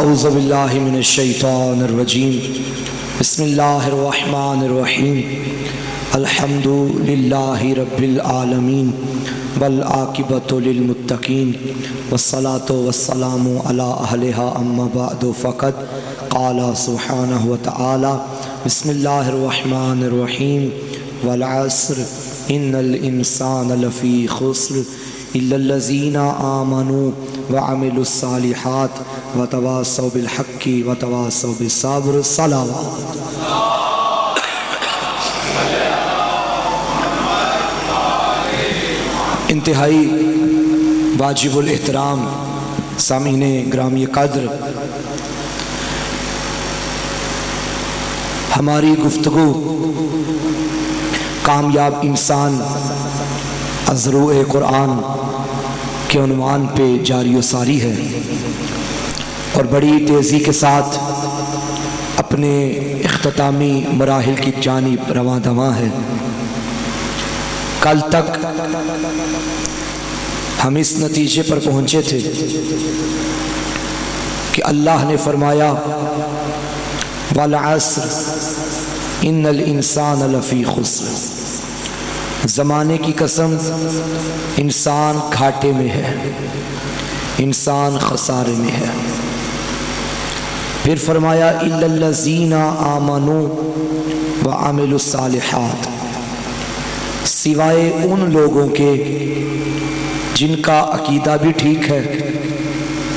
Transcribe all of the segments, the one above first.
اعوذ باللہ من الشیطان الرجیم بسم اللہ الرحمن الرحیم الحمد للہ رب العالمین والعاقبۃ للمتقین والصلاة والسلام علی اہلہا اما بعد فقد قال سبحانہ وتعالی بسم اللہ الرحمن الرحیم والعصر ان الانسان لفی خسر الا الذین آمنوا وعملوا الصالحات وتواصوا بالحق وتواصوا بالصبر صلوات۔ انتہائی واجب الاحترام سامعین گرامی قدر، ہماری گفتگو کامیاب انسان از روح قرآن کے عنوان پہ جاری و ساری ہے اور بڑی تیزی کے ساتھ اپنے اختتامی مراحل کی جانب رواں دواں ہے۔ کل تک ہم اس نتیجے پر پہنچے تھے کہ اللہ نے فرمایا والعصر ان الانسان لفی خسر، زمانے کی قسم انسان گھاٹے میں ہے، انسان خسارے میں ہے۔ پھر فرمایا الا الذین آمنوا وعملوا الصالحات، سوائے ان لوگوں کے جن کا عقیدہ بھی ٹھیک ہے،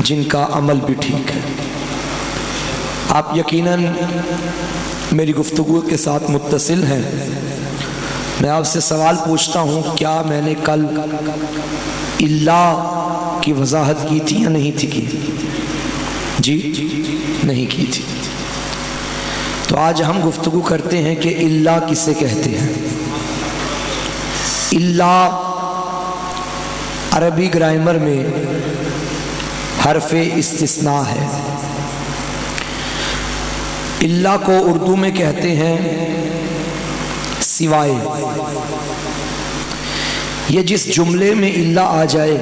جن کا عمل بھی ٹھیک ہے۔ آپ یقیناً میری گفتگو کے ساتھ متصل ہیں۔ میں آپ سے سوال پوچھتا ہوں، کیا میں نے کل اللہ کی وضاحت کی تھی یا نہیں تھی کی؟ جی نہیں کی تھی۔ تو آج ہم گفتگو کرتے ہیں کہ اللہ کسے کہتے ہیں۔ اللہ عربی گرامر میں حرف استثناء ہے۔ اللہ کو اردو میں کہتے ہیں سوائے۔ یہ جس جملے میں اللہ آ جائے،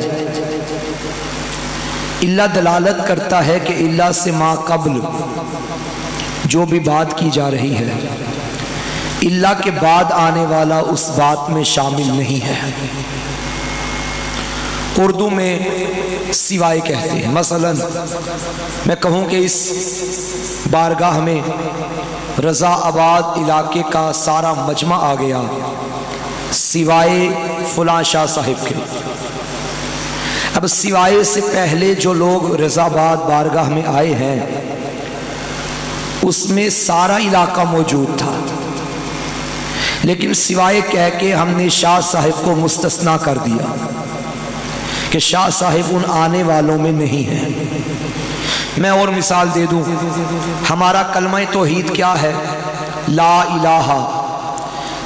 اللہ دلالت کرتا ہے کہ اللہ سے ما قبل جو بھی بات کی جا رہی ہے، اللہ کے بعد آنے والا اس بات میں شامل نہیں ہے۔ اردو میں سوائے کہتے ہیں۔ مثلا میں کہوں کہ اس بارگاہ میں رضا آباد علاقے کا سارا مجمع آ گیا سوائے فلاں شاہ صاحب کے۔ اب سوائے سے پہلے جو لوگ رضا آباد بارگاہ میں آئے ہیں اس میں سارا علاقہ موجود تھا، لیکن سوائے کہہ کے ہم نے شاہ صاحب کو مستثنا کر دیا کہ شاہ صاحب ان آنے والوں میں نہیں ہیں۔ میں اور مثال دے دوں، ہمارا کلمہ توحید کیا ہے؟ لا الہ۔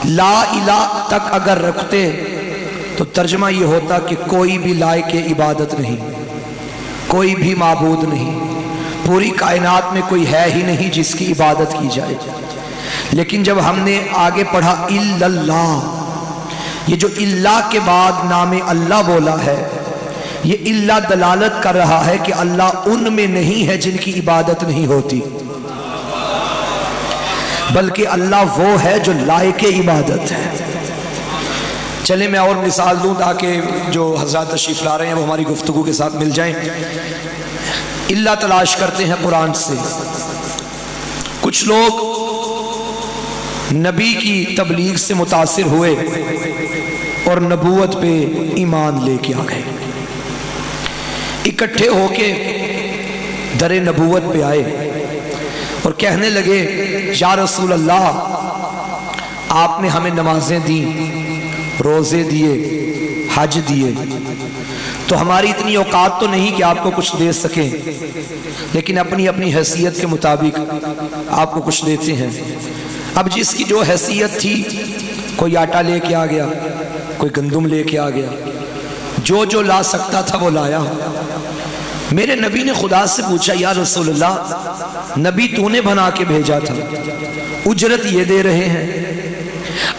لا الہ تک اگر رکھتے تو ترجمہ یہ ہوتا کہ کوئی بھی لائق عبادت نہیں، کوئی بھی معبود نہیں، پوری کائنات میں کوئی ہے ہی نہیں جس کی عبادت کی جائے۔ لیکن جب ہم نے آگے پڑھا الا اللہ، یہ جو اللہ کے بعد نام اللہ بولا ہے، یہ اللہ دلالت کر رہا ہے کہ اللہ ان میں نہیں ہے جن کی عبادت نہیں ہوتی، بلکہ اللہ وہ ہے جو لائق عبادت ہے۔ چلے میں اور مثال دوں تاکہ جو حضرات تشریف لا رہے ہیں وہ ہماری گفتگو کے ساتھ مل جائیں۔ اللہ تلاش کرتے ہیں قرآن سے۔ کچھ لوگ نبی کی تبلیغ سے متاثر ہوئے اور نبوت پہ ایمان لے کے آ گئے، اکٹھے ہو کے در نبوت پہ آئے اور کہنے لگے یا رسول اللہ، آپ نے ہمیں نمازیں دیں، روزے دیے، حج دیے، تو ہماری اتنی اوقات تو نہیں کہ آپ کو کچھ دے سکیں، لیکن اپنی اپنی حیثیت کے مطابق آپ کو کچھ دیتے ہیں۔ اب جس کی جو حیثیت تھی، کوئی آٹا لے کے آ گیا، کوئی گندم لے کے آ گیا، جو لا سکتا تھا وہ لایا۔ میرے نبی نے خدا سے پوچھا یا رسول اللہ، نبی تو نے بنا کے بھیجا تھا، اجرت یہ دے رہے ہیں۔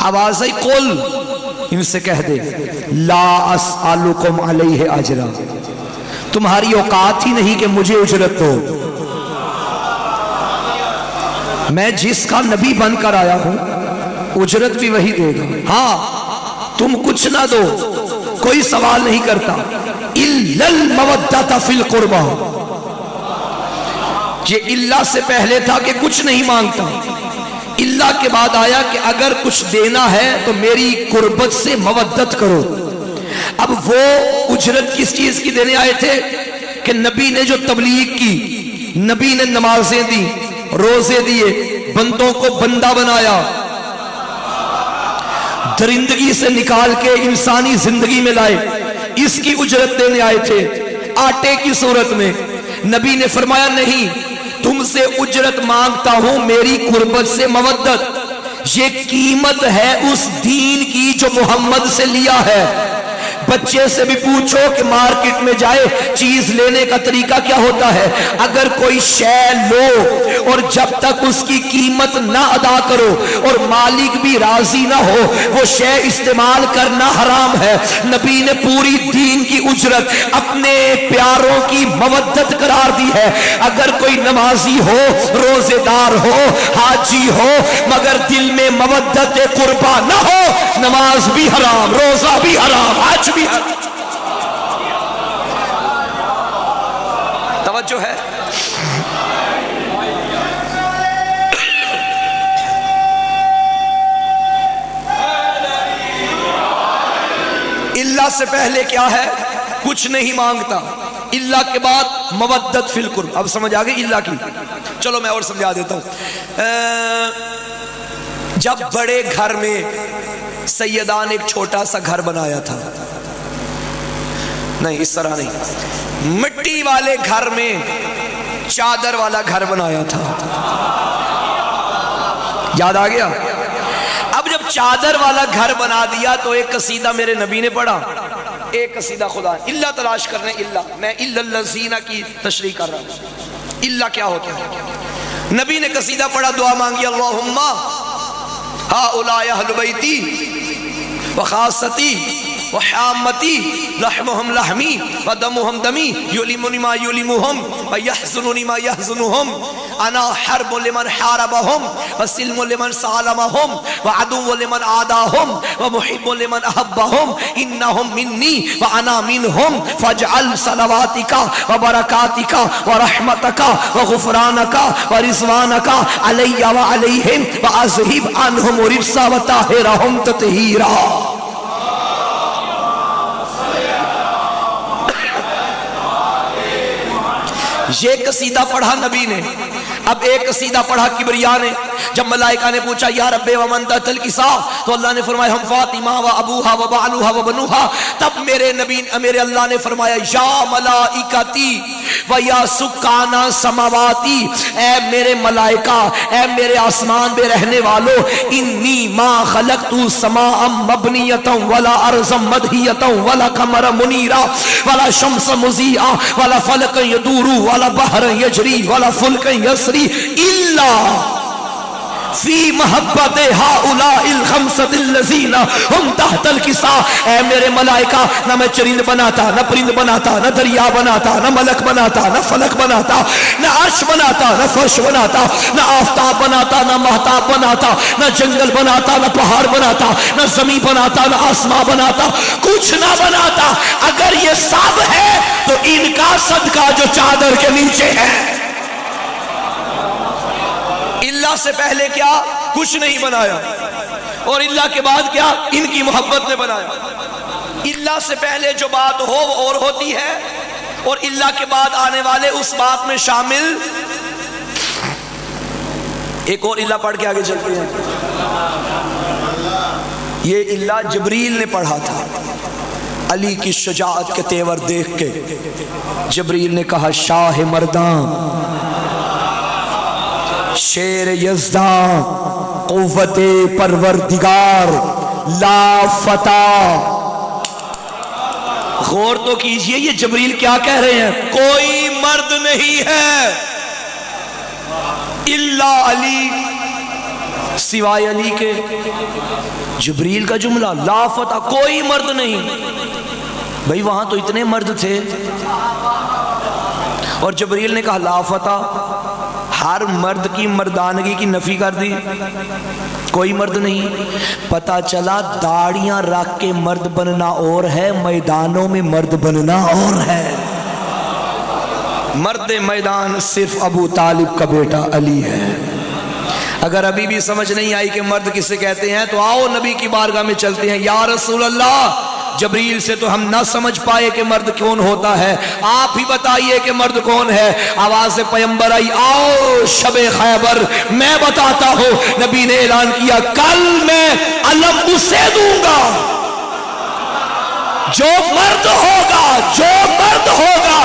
آواز آئی قل، ان سے کہہ دے لا اسألکم علیہ اجرا، تمہاری اوقات ہی نہیں کہ مجھے اجرت دو، میں جس کا نبی بن کر آیا ہوں اجرت بھی وہی دے گا. ہاں تم کچھ نہ دو, کوئی سوال نہیں کرتا. اِلَّا الْمَوَدَّةَ فِي الْقُرْبَى, یہ اللہ سے پہلے تھا کہ کچھ نہیں مانگتا, اللہ کے بعد آیا کہ اگر کچھ دینا ہے تو میری قربت سے مودت کرو. اب وہ اجرت کس چیز کی دینے آئے تھے کہ نبی نے جو تبلیغ کی, نبی نے نمازیں دی, روزے دیے, بندوں کو بندہ بنایا, درندگی سے نکال کے انسانی زندگی میں لائے, اس کی اجرت دینے آئے تھے آٹے کی صورت میں. نبی نے فرمایا نہیں, تم سے اجرت مانگتا ہوں میری قربت سے مودت. یہ قیمت ہے اس دین کی جو محمد سے لیا ہے. بچے سے بھی پوچھو کہ مارکیٹ میں جائے چیز لینے کا طریقہ کیا ہوتا ہے. اگر کوئی شے لو اور جب تک اس کی قیمت نہ ادا کرو اور مالک بھی راضی نہ ہو وہ شے استعمال کرنا حرام ہے. نبی نے پوری دین کی اجرت اپنے پیاروں کی مودت قرار دی ہے. اگر کوئی نمازی ہو, روزے دار ہو, حاجی ہو, مگر دل میں مودت قربا نہ ہو, نماز بھی حرام, روزہ بھی حرام, حج بھی حرام. توجہ ہے. اللہ سے پہلے کیا ہے, کچھ نہیں مانگتا, اللہ کے بعد مودت فی القرب. اب سمجھ آگئی اللہ کی. چلو میں اور سمجھا دیتا ہوں. جب بڑے گھر میں سیدان ایک چھوٹا سا گھر بنایا تھا, نہیں اس طرح نہیں, مٹی والے گھر میں چادر والا گھر بنایا تھا, یاد آ گیا. اب جب چادر والا گھر بنا دیا تو ایک قصیدہ میرے نبی نے پڑھا, ایک قصیدہ خدا, اللہ تلاش کرنے, اللہ, میں الا الذین کی تشریح کر رہا ہوں. اللہ کیا ہوتا ہے؟ نبی نے قصیدہ پڑھا, دعا مانگی, اللہم ہؤلاء اہل بیتی وخاصتی وحامتی لحمهم لحمی ودمهم دمی یلمنی ما یلمهم ویحزننی ما یحزنهم انا حرب لمن حاربهم وسلم لمن سالمهم وعدو لمن عاداهم ومحب لمن احبهم انهم منی وانا منهم فاجعل صلواتک وبرکاتک ورحمتک وغفرانک ورضوانک علی وعلیہم واذہب عنہم الرجس وطہرہم تطہیرا. یہ قصیدہ پڑھا نبی نے. اب ایک قصیدہ پڑھا کبریا نے. جب ملائکہ نے پوچھا یا رب ومن تحت الکساء, تو اللہ نے فرمایا ہم فاطمہ و ابوہا و بعلوہا و بنوہا. تب میرے اللہ نے فرمایا یا ملائکتی و یا سکانہ سماواتی, اے میرے ملائکہ, اے میرے آسمان میں رہنے والو, انی ما خلقت سماء مبنیتا ولا ارضا مدحیتا ولا قمر منیرا ولا شمس مضیئا ولا فلک یدور ولا بحر یجری ولا فلک یسری الا فی محبت ہؤلاء الخمسۃ الذین ہم تحت الکساء. اے میرے ملائکہ, نہ میں چرند بناتا, نہ پرند بناتا, نہ دریا بناتا, نہ ملک بناتا, نہ فلک بناتا, نہ عرش بناتا, نہ فرش بناتا, نہ آفتاب بناتا, نہ مہتاب بناتا, نہ جنگل بناتا, نہ پہاڑ بناتا, نہ زمین بناتا, نہ آسمان بناتا, کچھ نہ بناتا. اگر یہ سب ہے تو ان کا صدقہ جو چادر کے نیچے ہے. اللہ سے پہلے کیا, کچھ نہیں بنایا, اور اللہ کے بعد کیا, ان کی محبت نے بنایا. اللہ سے پہلے جو بات ہو وہ اور ہوتی ہے, اور اللہ کے بعد آنے والے اس بات میں شامل. ایک اور اللہ پڑھ کے آگے چلتے ہیں. یہ اللہ جبریل نے پڑھا تھا. علی کی شجاعت کے تیور دیکھ کے جبریل نے کہا شاہ مردان, شیر یزداں, قوت پروردگار, لا فتح. غور تو کیجئے یہ جبریل کیا کہہ رہے ہیں, کوئی مرد نہیں ہے الا علی, سوائے علی کے. جبریل کا جملہ, لا فتح, کوئی مرد نہیں. بھئی وہاں تو اتنے مرد تھے, اور جبریل نے کہا لا فتح, ہر مرد کی مردانگی کی نفی کر دی، کوئی مرد نہیں۔ پتہ چلا داڑیاں رکھ کے مرد بننا اور ہے، میدانوں میں مرد بننا اور ہے۔ مرد میدان صرف ابو طالب کا بیٹا علی ہے۔ اگر ابھی بھی سمجھ نہیں آئی کہ مرد کسے کہتے ہیں تو آؤ نبی کی بارگاہ میں چلتے ہیں۔ یا رسول اللہ، جبریل سے تو ہم نہ سمجھ پائے کہ مرد کون ہوتا ہے، آپ ہی بتائیے کہ مرد کون ہے۔ آواز پیغمبر آئی، آؤ شب خیبر میں بتاتا ہوں۔ نبی نے اعلان کیا، کل میں علم اسے دوں گا جو مرد ہوگا، جو مرد ہوگا۔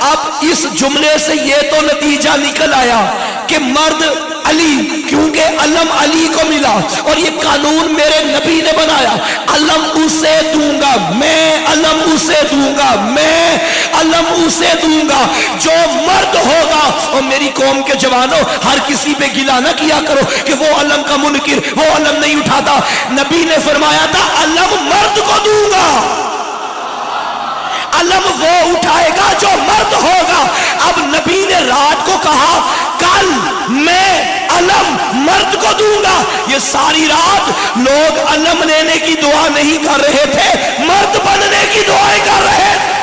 اب اس جملے سے یہ تو نتیجہ نکل آیا کہ مرد علی، کیونکہ علم علی کو ملا اور یہ قانون میرے نبی نے بنایا، علم اسے دوں گا، میں علم اسے دوں گا، میں علم اسے دوں گا جو مرد ہوگا۔ اور میری قوم کے جوانوں، ہر کسی پہ گلہ نہ کیا کرو کہ وہ علم کا منکر، وہ علم نہیں اٹھاتا۔ نبی نے فرمایا تھا علم مرد کو دوں گا، علم وہ اٹھائے گا جو مرد ہوگا۔ اب نبی نے رات کو کہا کل میں علم مرد کو دوں گا۔ یہ ساری رات لوگ علم لینے کی دعا نہیں کر رہے تھے، مرد بننے کی دعائیں کر رہے تھے۔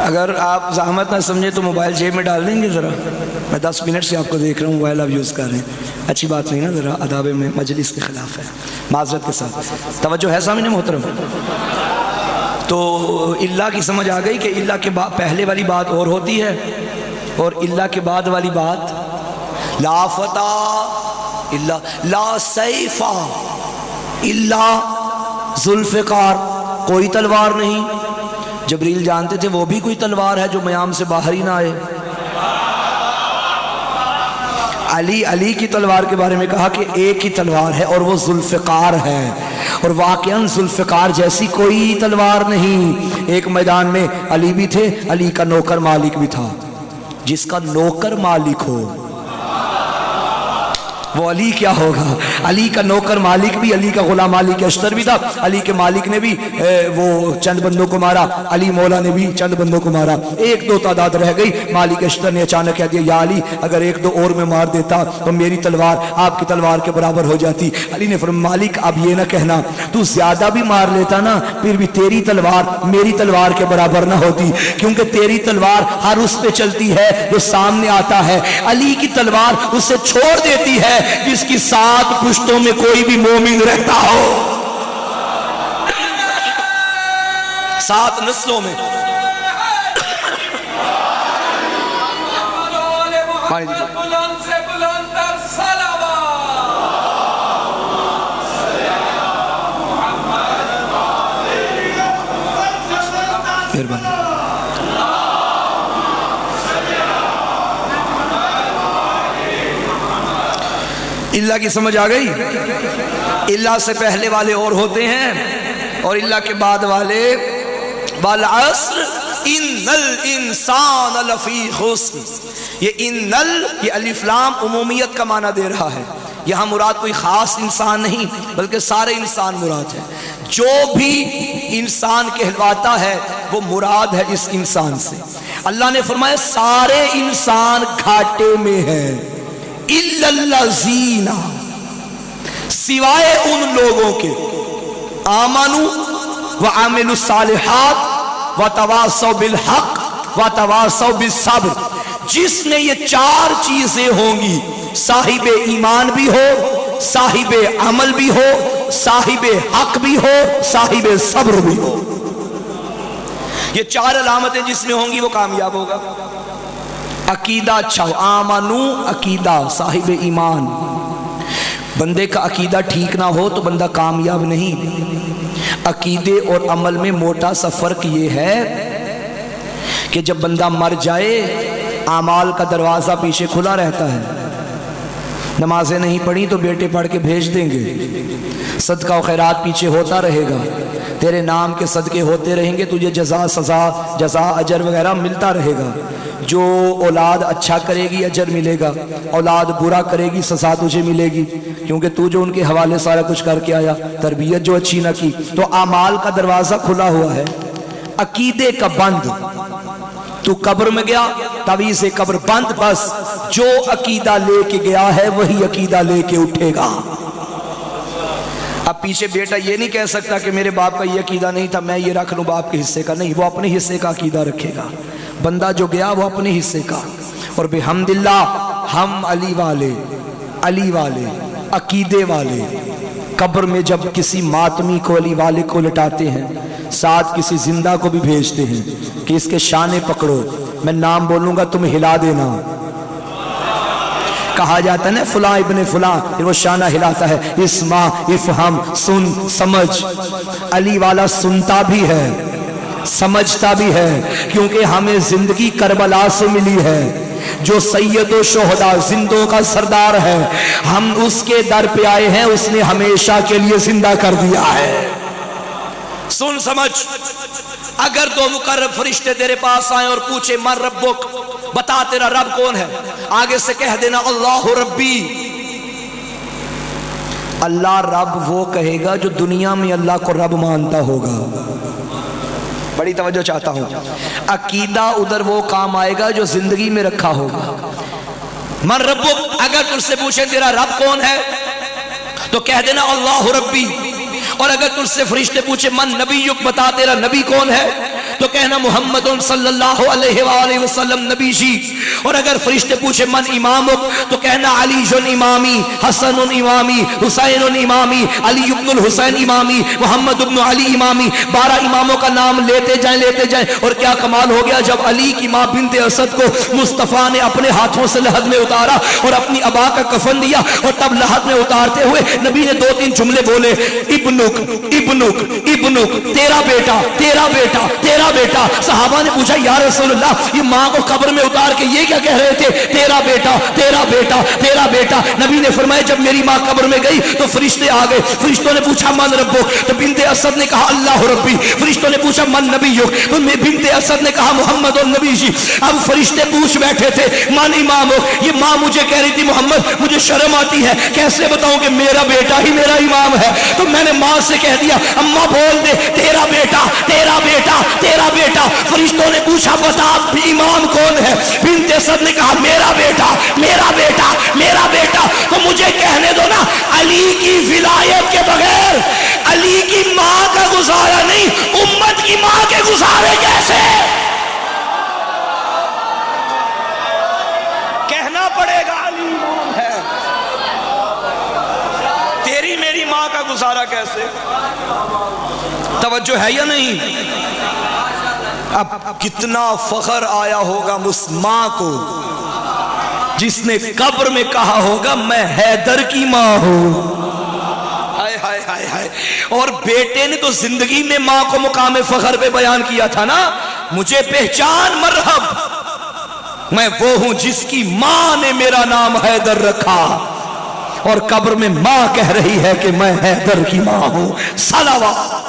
اگر آپ زحمت نہ سمجھیں تو موبائل جیب میں ڈال دیں گے ذرا؟ میں 10 منٹ سے آپ کو دیکھ رہا ہوں موبائل آپ یوز کر رہے ہیں، اچھی بات نہیں نا، ذرا آداب میں مجلس کے خلاف ہے، معذرت کے ساتھ توجہ ہے سامنے محترم۔ تو اللہ کی سمجھ آ گئی کہ اللہ کے پہلے والی بات اور ہوتی ہے اور اللہ کے بعد والی بات لا فتح الا لا سیف الا ذوالفقار، کوئی تلوار نہیں۔ جبریل جانتے تھے وہ بھی کوئی تلوار ہے جو میام سے باہر ہی نہ آئے۔ علی کی تلوار کے بارے میں کہا کہ ایک ہی تلوار ہے اور وہ ذوالفقار ہے، اور واقعاً ذوالفقار جیسی کوئی تلوار نہیں۔ ایک میدان میں علی بھی تھے، علی کا نوکر مالک بھی تھا۔ جس کا نوکر مالک ہو وہ علی کیا ہوگا؟ علی کا نوکر مالک بھی، علی کا غلام مالک اشتر بھی تھا۔ علی کے مالک نے بھی وہ چند بندوں کو مارا، علی مولا نے بھی چند بندوں کو مارا، ایک دو تعداد رہ گئی۔ مالک اشتر نے اچانک کہہ دیا، یا علی اگر ایک دو اور میں مار دیتا تو میری تلوار آپ کی تلوار کے برابر ہو جاتی۔ علی نے فرمایا، مالک اب یہ نہ کہنا، تو زیادہ بھی مار لیتا نا پھر بھی تیری تلوار میری تلوار کے برابر نہ ہوتی، کیونکہ تیری تلوار ہر اس پہ چلتی ہے جو سامنے آتا ہے، علی کی تلوار اسے چھوڑ دیتی ہے جس کی 7 پشتوں میں کوئی بھی مومن رہتا ہو، 7 نسلوں میں۔ اللہ کی سمجھ آ گئی؟ اللہ سے پہلے والے اور ہوتے ہیں اور اللہ کے بعد والے والعصر ان الانسان لفی خسر۔ یہ یہ الف لام عمومیت کا معنی دے رہا ہے، یہاں مراد کوئی خاص انسان نہیں بلکہ سارے انسان مراد ہے۔ جو بھی انسان کہلواتا ہے وہ مراد ہے اس انسان سے۔ اللہ نے فرمایا سارے انسان گھاٹے میں ہیں الا الذین، سوائے ان لوگوں کے آمنوا وعملوا الصالحات وتواصوا بالحق وتواصوا بالصبر، جس میں یہ 4 چیزیں ہوں گی، صاحب ایمان بھی ہو، صاحب عمل بھی ہو، صاحب حق بھی ہو، صاحب صبر بھی ہو۔ یہ 4 علامتیں جس میں ہوں گی وہ کامیاب ہوگا۔ عقیدہ اچھا ہو، آمنو عقیدہ، صاحب ایمان، بندے کا عقیدہ ٹھیک نہ ہو تو بندہ کامیاب نہیں۔ عقیدے اور عمل میں موٹا سا فرق یہ ہے کہ جب بندہ مر جائے اعمال کا دروازہ پیچھے کھلا رہتا ہے۔ نمازیں نہیں پڑھی تو بیٹے پڑھ کے بھیج دیں گے، صدقہ و خیرات پیچھے ہوتا رہے گا، تیرے نام کے صدقے ہوتے رہیں گے، تجھے جزا سزا جزا اجر وغیرہ ملتا رہے گا۔ جو اولاد اچھا کرے گی اجر ملے گا، اولاد برا کرے گی سزا تجھے ملے گی، کیونکہ تو جو ان کے حوالے سارا کچھ کر کے آیا، تربیت جو اچھی نہ کی۔ تو اعمال کا دروازہ کھلا ہوا ہے، عقیدے کا بند۔ تو قبر میں گیا، تعویذ قبر بند، بس جو عقیدہ لے کے گیا ہے وہی عقیدہ لے کے اٹھے گا۔ اب پیچھے بیٹا یہ نہیں کہہ سکتا کہ میرے باپ کا یہ عقیدہ نہیں تھا میں یہ رکھ لوں باپ کے حصے کا، نہیں، وہ اپنے حصے کا عقیدہ رکھے گا۔ بندہ جو گیا وہ اپنے حصے کا۔ اور بحمداللہ ہم علی والے عقیدے والے قبر میں جب کسی ماتمی کو علی والے کو لٹاتے ہیں، ساتھ کسی زندہ کو بھی بھیجتے ہیں کہ اس کے شانے پکڑو، میں نام بولوں گا تم ہلا دینا۔ کہا جاتا ہے نا فلاں ابن فلاں، پھر وہ شانہ ہلاتا ہے، اسمع افہم، سن سمجھ۔ علی والا سنتا بھی ہے سمجھتا بھی ہے، کیونکہ ہمیں زندگی کربلا سے ملی ہے۔ جو سید و شہداء زندوں کا سردار ہے، ہم اس کے در پہ آئے ہیں، اس نے ہمیشہ کے لیے زندہ کر دیا ہے۔ سن سمجھ، اگر دو مقرب فرشتے تیرے پاس آئیں اور پوچھے من ربک، بتا تیرا رب کون ہے، آگے سے کہہ دینا اللہ ربی۔ اللہ رب وہ کہے گا جو دنیا میں اللہ کو رب مانتا ہوگا۔ بڑی توجہ چاہتا ہوں، عقیدہ ادھر وہ کام آئے گا جو زندگی میں رکھا ہوگا۔ من ربک، اگر تجھ سے پوچھیں تیرا رب کون ہے تو کہہ دینا اللہ ربی۔ اور اگر تجھ سے فرشتے پوچھے من نبیک، بتا تیرا نبی کون ہے، تو کہنا محمد صلی اللہ علیہ وآلہ وسلم نبی جی۔ اور اگر فرشتے پوچھے من امامک، تو کہنا علی جن امامی، حسن امامی، حسین امامی، علی ابن الحسین امامی، محمد ابن علی امامی۔ 12 اماموں کا نام لیتے جائیں۔ اور کیا کمال ہو گیا جب علی کی ماں بنت اسد کو مصطفیٰ نے اپنے ہاتھوں سے لحد میں اتارا اور اپنی ابا کا کفن دیا، اور تب لحد میں اتارتے ہوئے نبی نے 2-3 جملے بولے، ابنک، تیرا بیٹا۔ صحابہ نے پوچھا یا رسول اللہ، یہ ماں کو قبر میں اتار کے یہ کیا کہہ رہے تھے، تیرا بیٹا۔ نبی نے فرمایا جب میری ماں قبر میں گئی تو فرشتے آ گئے، فرشتوں نے پوچھا من ربک، تو بنت اسد نے کہا اللہ ربی۔ فرشتوں نے پوچھا من نبیک، تو بنت اسد نے کہا محمد النبی جی۔ اب فرشتے پوچھ بیٹھے تھے من امامک، یہ ماں مجھے کہہ رہی تھی محمد مجھے شرم آتی ہے، کیسے بتاؤں کہ میرا بیٹا ہی میرا امام ہے، تو میں نے ماں سے کہہ دیا اماں بول دے تیرا بیٹا۔ فرشتوں نے پوچھا بتا امام کون ہے، بنت اسد نے کہا میرا بیٹا۔ تو مجھے کہنے دو نا، علی کی ولایت کے بغیر علی کی ماں کا گزارا نہیں، امت کی ماں کے گزارے کیسے؟ کہنا پڑے گا علی امام ہے، تیری میری ماں کا گزارا کیسے؟ توجہ ہے یا نہیں؟ اب کتنا فخر آیا ہوگا اس ماں کو جس نے قبر میں کہا ہوگا میں حیدر کی ماں ہوں۔ ہائے اور بیٹے نے تو زندگی میں ماں کو مقام فخر پہ بیان کیا تھا نا، مجھے پہچان مرحب، میں وہ ہوں جس کی ماں نے میرا نام حیدر رکھا، اور قبر میں ماں کہہ رہی ہے کہ میں حیدر کی ماں ہوں۔ صلوات۔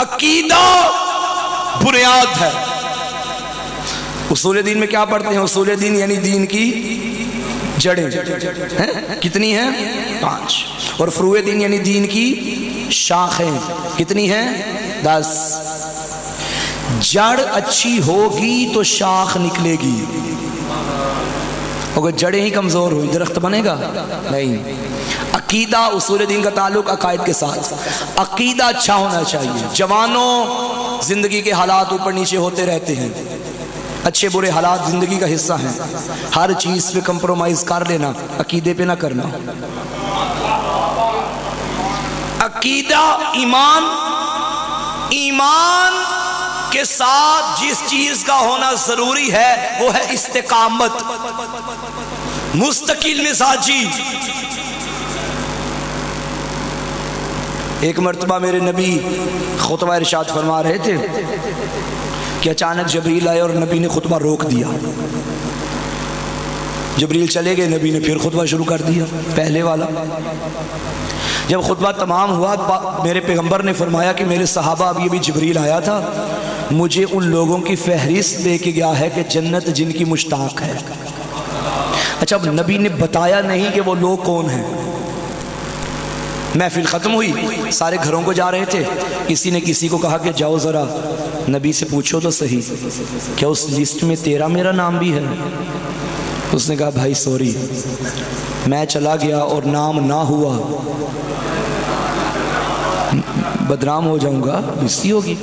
عقیدہ بنیاد ہے۔ اصول دین میں کیا پڑھتے ہیں؟ اصول دین یعنی دین کی جڑیں کتنی ہیں؟ 5۔ اور فروع دین یعنی دین کی شاخیں کتنی ہیں؟ 10۔ جڑ اچھی ہوگی تو شاخ نکلے گی، اگر جڑیں ہی کمزور ہوئی درخت بنے گا نہیں۔ عقیدہ اصول دین کا تعلق عقائد کے ساتھ، عقیدہ اچھا ہونا چاہیے۔ جوانوں، زندگی کے حالات اوپر نیچے ہوتے رہتے ہیں، اچھے برے حالات زندگی کا حصہ ہیں، ہر چیز پہ کمپرومائز کر لینا، عقیدے پہ نہ کرنا۔ عقیدہ ایمان کے ساتھ جس چیز کا ہونا ضروری ہے وہ ہے استقامت، مستقل مزاجی۔ ایک مرتبہ میرے نبی خطبہ ارشاد فرما رہے تھے کہ اچانک جبریل آئے اور نبی نے خطبہ روک دیا۔ جبریل چلے گئے، نبی نے پھر خطبہ شروع کر دیا پہلے والا۔ جب خطبہ تمام ہوا میرے پیغمبر نے فرمایا کہ میرے صحابہ ابھی ابھی جبریل آیا تھا، مجھے ان لوگوں کی فہرست دے کے گیا ہے کہ جنت جن کی مشتاق ہے۔ اچھا اب نبی نے بتایا نہیں کہ وہ لوگ کون ہیں۔ محفل ختم ہوئی، سارے گھروں کو جا رہے تھے، کسی نے کسی کو کہا کہ جاؤ ذرا نبی سے پوچھو تو صحیح کیا اس لسٹ میں تیرا میرا نام بھی ہے؟ اس نے کہا بھائی سوری، میں چلا گیا اور نام نہ ہوا بدنام ہو جاؤں گا، بےزتی ہوگی۔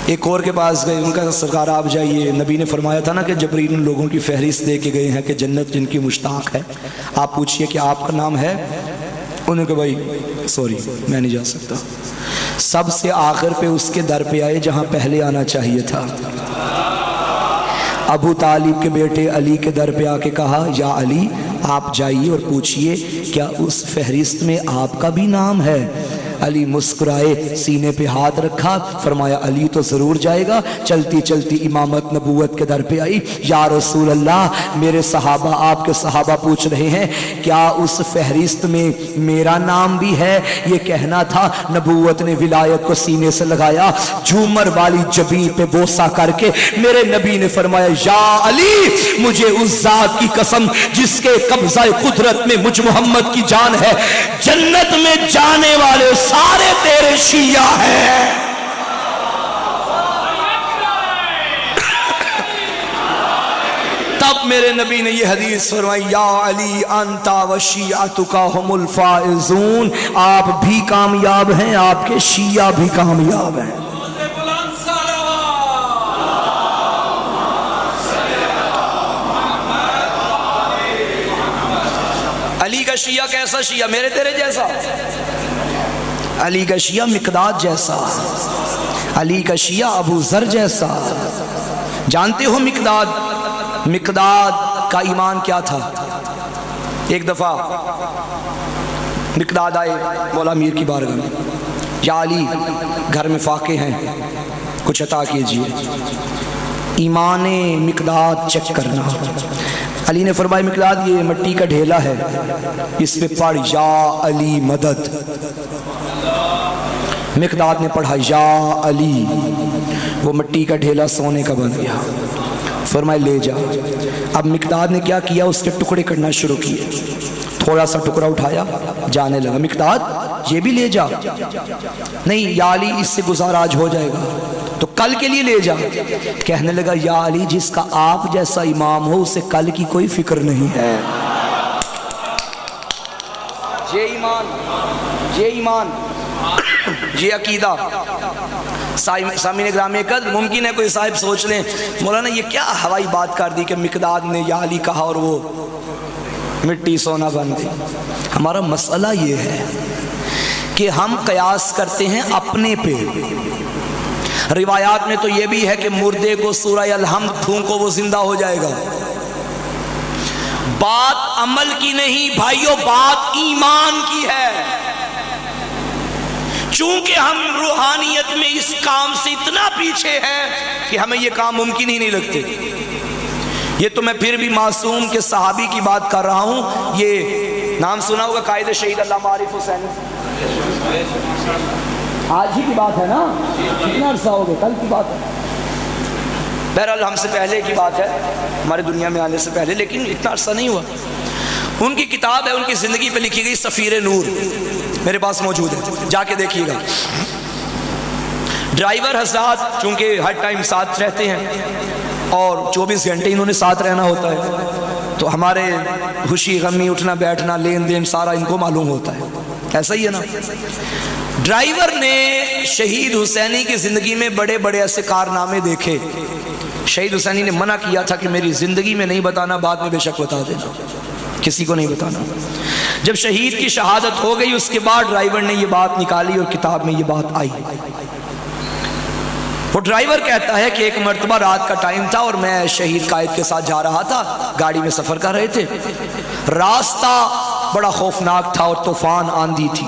ایک اور کے پاس گئے، ان کا سرکار آپ جائیے، نبی نے فرمایا تھا نا کہ جبریل ان لوگوں کی فہرست دے کے گئے ہیں کہ جنت جن کی مشتاق ہے، آپ پوچھئے کہ آپ کا نام ہے؟ انہوں نے کہا بھائی سوری میں نہیں جا سکتا۔ سب سے آخر پہ اس کے در پہ آئے جہاں پہلے آنا چاہیے تھا۔ ابو طالب کے بیٹے علی کے در پہ آ کے کہا یا علی آپ جائیے اور پوچھئے کیا اس فہرست میں آپ کا بھی نام ہے؟ علی مسکرائے، سینے پہ ہاتھ رکھا، فرمایا علی تو ضرور جائے گا۔ چلتی چلتی امامت نبوت کے در پہ آئی، یا رسول اللہ میرے صحابہ، آپ کے صحابہ پوچھ رہے ہیں کیا اس فہرست میں میرا نام بھی ہے؟ یہ کہنا تھا، نبوت نے ولایت کو سینے سے لگایا، جھومر والی جبین پہ بوسہ کر کے میرے نبی نے فرمایا یا علی مجھے اس ذات کی قسم جس کے قبضہ قدرت میں مجھ محمد کی جان ہے، جنت میں جانے والے سارے تیرے شیعہ ہیں۔ تب میرے نبی نے یہ حدیث فرمائی یا علی انتا و شیعتک ہم الفائزون، آپ بھی کامیاب ہیں، آپ کے شیعہ بھی کامیاب ہیں۔ علی کا شیعہ کیسا شیعہ؟ میرے تیرے جیسا؟ علی کا شیعہ مقداد جیسا، علی کا شیعہ ابو ذر جیسا۔ جانتے ہو مقداد کا ایمان کیا تھا؟ ایک دفعہ مقداد آئے مولا میر کی بارگاہ میں، یا علی گھر میں فاقے ہیں کچھ عطا کیجئے۔ ایمان مقداد چیک کرنا۔ علی نے فرمایا مقداد یہ مٹی کا ڈھیلا ہے، اس پہ پڑھ یا علی مدد۔ مقداد نے پڑھا یا علی، وہ مٹی کا ڈھیلا سونے کا بن گیا۔ فرمایا لے جا۔ اب مقداد نے کیا کیا؟ اس کے ٹکڑے کرنا شروع کیے، تھوڑا سا ٹکڑا اٹھایا جانے لگا۔ مقداد یہ بھی لے جا۔ نہیں یا علی اس سے گزارا آج ہو جائے گا تو کل کے لیے لے جا۔ کہنے لگا یا علی جس کا آپ جیسا امام ہو اسے کل کی کوئی فکر نہیں ہے۔ یہ ایمان یہ عقیدہ۔ سامعین گرامی قدر، ممکن ہے کوئی صاحب سوچ لیں مولانا یہ کیا ہوائی بات کر دی کہ مقداد نے یا علی کہا اور وہ مٹی سونا بن گئی۔ ہمارا مسئلہ یہ ہے کہ ہم قیاس کرتے ہیں اپنے پہ۔ روایات میں تو یہ بھی ہے کہ مردے کو سورہ الحمد پھونکو وہ زندہ ہو جائے گا۔ بات عمل کی نہیں بھائیو، بات ایمان کی ہے۔ چونکہ ہم روحانیت میں اس کام سے اتنا پیچھے ہیں کہ ہمیں یہ کام ممکن ہی نہیں لگتے۔ یہ تو میں پھر بھی معصوم کے صحابی کی بات کر رہا ہوں۔ یہ نام سنا ہوگا قائد شہید علامہ عارف حسینی، آج ہی کی بات ہے نا، کتنا عرصہ ہو گیا، کل کی بات ہے، بہرحال ہم سے پہلے کی بات ہے، ہمارے دنیا میں آنے سے پہلے، لیکن اتنا عرصہ نہیں ہوا۔ ان کی کتاب ہے، ان کی زندگی پہ لکھی گئی سفیر نور، میرے پاس موجود ہے، جا کے دیکھیے گا۔ ڈرائیور حضرات چونکہ ہر ٹائم ساتھ رہتے ہیں اور 24 گھنٹے انہوں نے ساتھ رہنا ہوتا ہے، تو ہمارے خوشی غمی اٹھنا بیٹھنا لین دین سارا ان کو معلوم ہوتا ہے، ایسا ہی ہے نا۔ ڈرائیور نے شہید حسینی کی زندگی میں بڑے بڑے ایسے کارنامے دیکھے۔ شہید حسینی نے منع کیا تھا کہ میری زندگی میں نہیں بتانا، بعد میں بے شک بتا دینا، کسی کو نہیں بتانا۔ جب شہید کی شہادت ہو گئی اس کے بعد ڈرائیور نے یہ بات نکالی اور کتاب میں یہ بات آئی۔ وہ ڈرائیور کہتا ہے کہ ایک مرتبہ رات کا ٹائم تھا اور میں شہید قائد کے ساتھ جا رہا تھا، گاڑی میں سفر کر رہے تھے، راستہ بڑا خوفناک تھا اور طوفان آندھی تھی،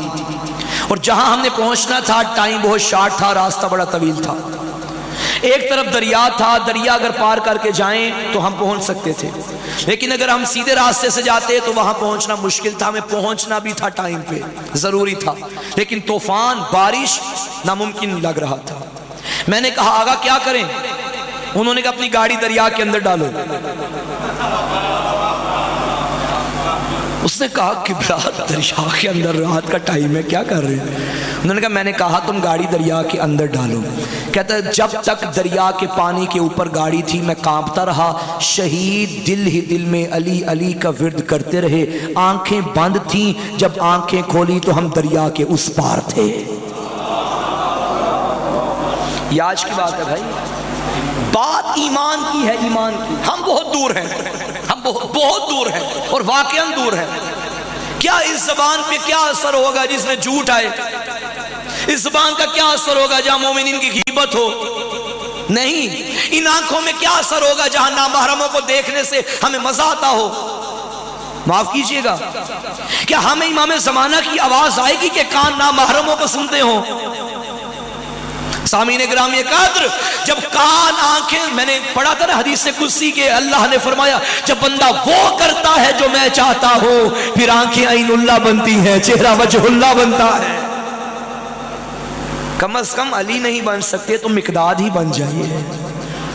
اور جہاں ہم نے پہنچنا تھا ٹائم بہت شارٹ تھا، راستہ بڑا طویل تھا۔ ایک طرف دریا تھا، دریا اگر پار کر کے جائیں تو ہم پہنچ سکتے تھے، لیکن اگر ہم سیدھے راستے سے جاتے تو وہاں پہنچنا مشکل تھا، ہمیں پہنچنا بھی تھا ٹائم پہ، ضروری تھا، لیکن طوفان بارش ناممکن لگ رہا تھا۔ میں نے کہا آگا کیا کریں؟ انہوں نے کہا اپنی گاڑی دریا کے اندر ڈالو۔ اس نے کہا قبلہ دریا کے اندر رات کا ٹائم ہے، کیا کر رہے ہیں؟ انہوں نے کہا میں نے کہا تم گاڑی دریا کے اندر ڈالو۔ کہتا ہے جب تک دریا کے پانی کے اوپر گاڑی تھی میں کانپتا رہا، شہید دل ہی دل میں علی علی کا ورد کرتے رہے، آنکھیں بند تھیں، جب آنکھیں کھولی تو ہم دریا کے اس پار تھے۔ یہ آج کی بات ہے بھائی، بات ایمان کی ہے، ایمان کی۔ ہم بہت دور ہیں، ہم بہت دور ہیں اور واقعاً دور ہیں۔ کیا اس زبان پہ کیا اثر ہوگا جس میں جھوٹ آئے؟ اس زبان کا کیا اثر ہوگا جہاں مومنین کی غیبت ہو؟ نہیں۔ ان آنکھوں میں کیا اثر ہوگا جہاں نامحرموں کو دیکھنے سے ہمیں مزہ آتا ہو؟ معاف کیجئے گا، کیا ہمیں امام زمانہ کی آواز آئے گی کہ کان نامحرموں کو سنتے ہوں؟ سامعین گرامی قدر، جب کان آنکھیں، میں نے پڑھا تھا نا حدیث قدسی کے، اللہ نے فرمایا جب بندہ وہ کرتا ہے جو میں چاہتا ہوں پھر آنکھیں عین اللہ بنتی ہیں، چہرہ وجہ اللہ بنتا ہے۔ کم از کم علی نہیں بن سکتے تو مقداد ہی بن جائیے،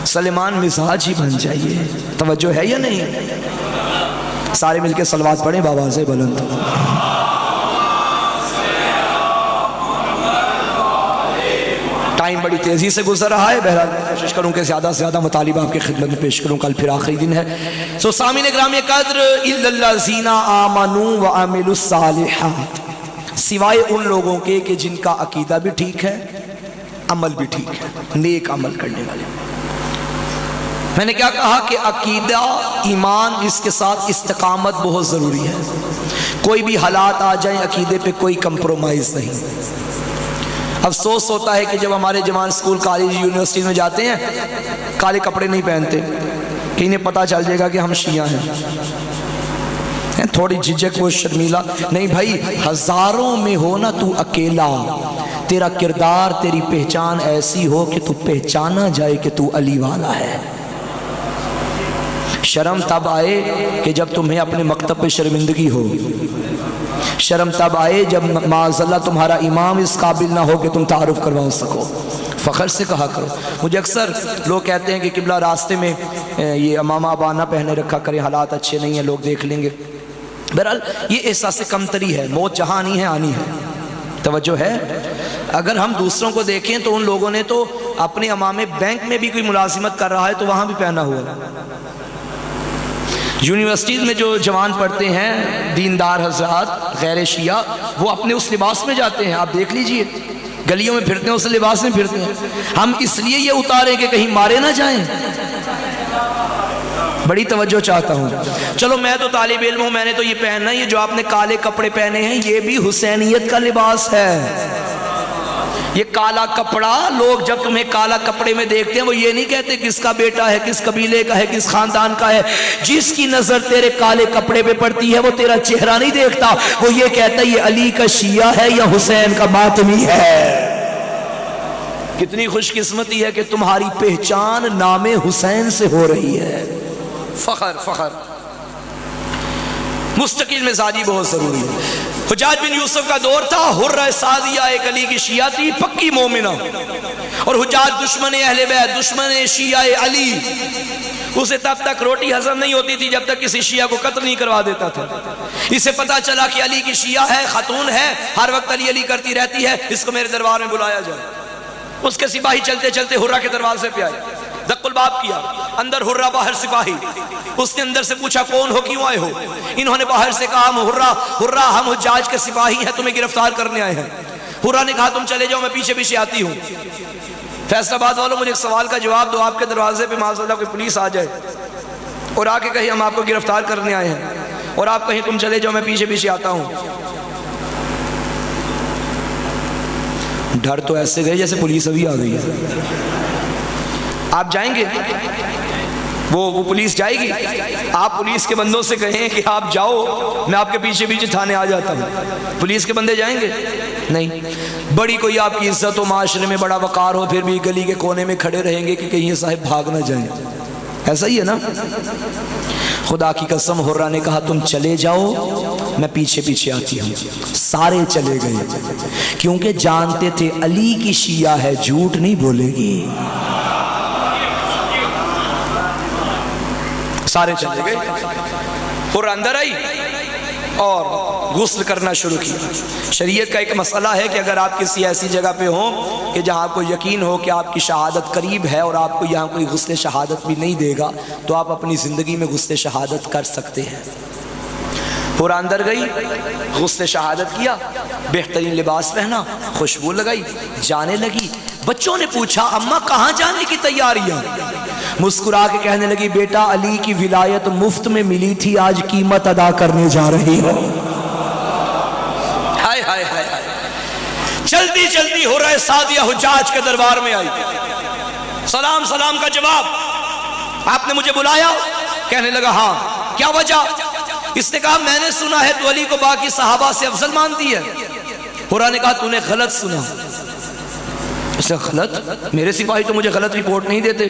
سلیمان مزاج ہی بن جائیے۔ توجہ ہے یا نہیں؟ سارے مل کے صلوات پڑھیں بابا سے بلند۔ ٹائم بڑی تیزی سے گزر رہا ہے، بہرحال کوشش کروں کہ زیادہ سے زیادہ مطالبہ آپ کے خدمت میں پیش کروں، کل پھر آخری دن ہے۔ سامعین گرامی قدر، الا الذین آمنوا وعملوا الصالحات، سوائے ان لوگوں کے کہ جن کا عقیدہ بھی ٹھیک ہے، عمل بھی ٹھیک ہے، نیک عمل کرنے والے۔ میں نے کیا کہا کہ عقیدہ، ایمان، اس کے ساتھ استقامت بہت ضروری ہے۔ کوئی بھی حالات آ جائیں عقیدے پہ کوئی کمپرومائز نہیں۔ افسوس ہوتا ہے کہ جب ہمارے جوان اسکول، کالج، یونیورسٹی میں جاتے ہیں کالے کپڑے نہیں پہنتے کہ انہیں پتہ چل جائے گا کہ ہم شیعہ ہیں، تھوڑی جھجک و شرمیلا نہیں۔ بھائی ہزاروں میں ہو نا تو اکیلا، تیرا کردار، تیری پہچان ایسی ہو کہ تو پہچانا جائے کہ تو علی والا ہے۔ شرم تب آئے کہ جب تمہیں اپنے مکتب پہ شرمندگی ہو، شرم تب آئے جب معاذ اللہ تمہارا امام اس قابل نہ ہو کہ تم تعارف کروا سکو۔ فخر سے کہا کرو۔ مجھے اکثر لوگ کہتے ہیں کہ قبلہ راستے میں یہ امامہ ابانہ پہنے رکھا کرے، حالات اچھے نہیں ہیں، لوگ دیکھ لیں گے۔ بہرحال یہ احساس کمتری ہے، موت جہاں آنی ہے آنی ہے۔ توجہ ہے؟ اگر ہم دوسروں کو دیکھیں تو ان لوگوں نے تو اپنے امامے، بینک میں بھی کوئی ملازمت کر رہا ہے تو وہاں بھی پہنا ہوا ہے۔ یونیورسٹیز میں جو جوان پڑھتے ہیں، دیندار حضرات غیر شیعہ، وہ اپنے اس لباس میں جاتے ہیں، آپ دیکھ لیجئے، گلیوں میں پھرتے ہیں، اس لباس میں پھرتے ہیں۔ ہم اس لیے یہ اتاریں کہ کہیں مارے نہ جائیں۔ بڑی توجہ چاہتا ہوں۔ چلو میں تو طالب علم ہوں، میں نے تو یہ پہننا ہے، یہ جو آپ نے کالے کپڑے پہنے ہیں یہ بھی حسینیت کا لباس ہے۔ یہ کالا کپڑا، لوگ جب تمہیں کالا کپڑے میں دیکھتے ہیں وہ یہ نہیں کہتے کس کا بیٹا ہے، کس قبیلے کا ہے، کس خاندان کا ہے۔ جس کی نظر تیرے کالے کپڑے پہ پڑتی ہے وہ تیرا چہرہ نہیں دیکھتا، وہ یہ کہتا ہے یہ علی کا شیعہ ہے یا حسین کا ماتمی ہے۔ کتنی خوش قسمتی ہے کہ تمہاری پہچان نام حسین سے ہو رہی ہے۔ فخر فخر، مستقل مزاجی بہت ضروری ہے۔ حجاج بن یوسف کا دور تھا، حرہ سعدیہ ایک علی کی شیعہ تھی، پکی مومنہ، اور حجاج دشمن اہل بیت، دشمن شیعہ علی۔ اسے تب تک روٹی ہضم نہیں ہوتی تھی جب تک کسی شیعہ کو قتل نہیں کروا دیتا تھا۔ اسے پتا چلا کہ علی کی شیعہ ہے، خاتون ہے، ہر وقت علی علی کرتی رہتی ہے، اس کو میرے دربار میں بلایا جائے۔ اس کے سپاہی چلتے چلتے حرہ کے دروازے پہ آئے، دق الباب کیا، اندر حرہ، باہر سپاہی۔ اس نے اندر سے پوچھا کون ہو، کیوں آئے ہو؟ انہوں نے باہر سے کہا حرہ ہم حجاج کے سپاہی ہیں، تمہیں گرفتار کرنے آئے ہیں۔ حرہ نے کہا تم چلے جاؤ، میں پیچھے پیچھے آتی ہوں۔ فیصل آباد والوں مجھے ایک سوال کا جواب دو، آپ کے دروازے پہ معاذ اللہ کوئی پولیس آ جائے اور آ کے کہیں ہم آپ کو گرفتار کرنے آئے ہیں، اور آپ کہیں تم چلے جاؤ میں پیچھے پیچھے آتا ہوں، ڈر تو ایسے گئے جیسے پولیس ابھی آ گئی ہے، آپ جائیں گے؟ وہ پولیس جائے گی؟ آپ پولیس کے بندوں سے کہیں کہ آپ جاؤ میں آپ کے پیچھے پیچھے تھانے آ جاتا ہوں، پولیس کے بندے جائیں گے؟ نہیں۔ بڑی کوئی آپ کی عزت ہو، معاشرے میں بڑا وقار ہو، پھر بھی گلی کے کونے میں کھڑے رہیں گے کہ کہیں یہ صاحب بھاگ نہ جائیں، ایسا ہی ہے نا؟ خدا کی قسم حرہ نے کہا تم چلے جاؤ میں پیچھے پیچھے آتی ہوں، سارے چلے گئے کیونکہ جانتے تھے علی کی شیعہ ہے، جھوٹ نہیں بولے گی، سارے چلے گئے۔ حرہ اندر آئی اور غسل کرنا شروع کیا۔ شریعت کا ایک مسئلہ ہے کہ اگر آپ کسی ایسی جگہ پہ ہوں کہ جہاں آپ کو یقین ہو کہ آپ کی شہادت قریب ہے اور آپ کو یہاں کوئی غسل شہادت بھی نہیں دے گا تو آپ اپنی زندگی میں غسل شہادت کر سکتے ہیں۔ حرہ اندر گئی، غسل شہادت کیا، بہترین لباس پہنا، خوشبو لگائی، جانے لگی۔ بچوں نے پوچھا اماں کہاں جانے کی تیاریاں؟ مسکرا کے کہنے لگی بیٹا علی کی ولایت مفت میں ملی تھی، آج قیمت ادا کرنے جا رہی ہو۔ ہائے ہائے ہائے ہائے، جلدی جلدی حرہ سعدیہ حجاج کے دربار میں آئی، سلام سلام کا جواب، آپ نے مجھے بلایا؟ کہنے لگا ہاں۔ کیا وجہ؟ اس نے کہا میں نے سنا ہے تو علی کو باقی صحابہ سے افضل مانتی ہے۔ حرہ نے کہا تو نے غلط سنا۔ اس نے غلط؟ میرے سپاہی تو مجھے غلط رپورٹ نہیں دیتے۔